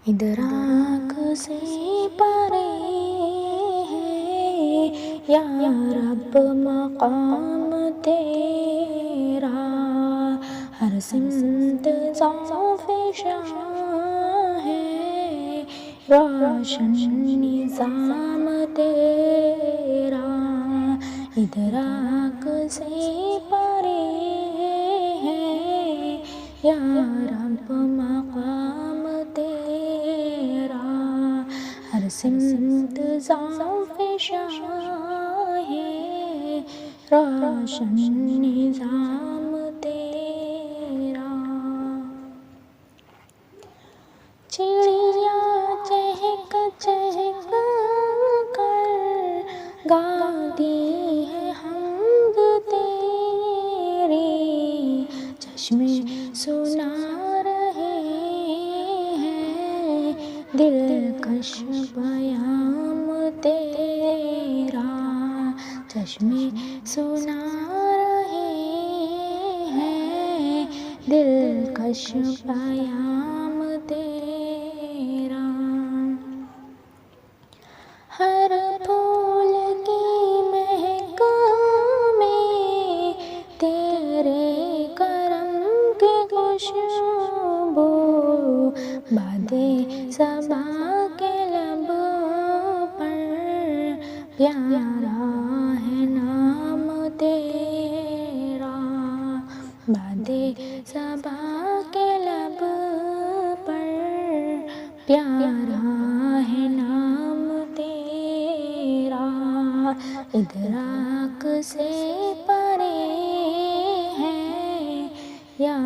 ادراک سے پرے ہے یا رب مقام تیرا، ہر سمت ذوفشاں ہے روشن نظام تیرا، ادراک سے پرے ہے یا رب مقام تیرا، ہر سمت ذوفشاں ہے روشن نظام تیرا۔ چڑیا چہک چہک کر گاتی ہے حمد تیری، چشمے سنا رہے ہیں دلکش پیام تیرا، چشمے سنا رہے ہیں دلکش پیام تیرا، ہر پھول کی مہک میں تیرے کرم کی خوشبو، باد صبا کے لب پر پیارا ہے نام تیرا، باد صبا کے لب پر پیارا ہے نام تیرا، ادراک سے پرے ہے یا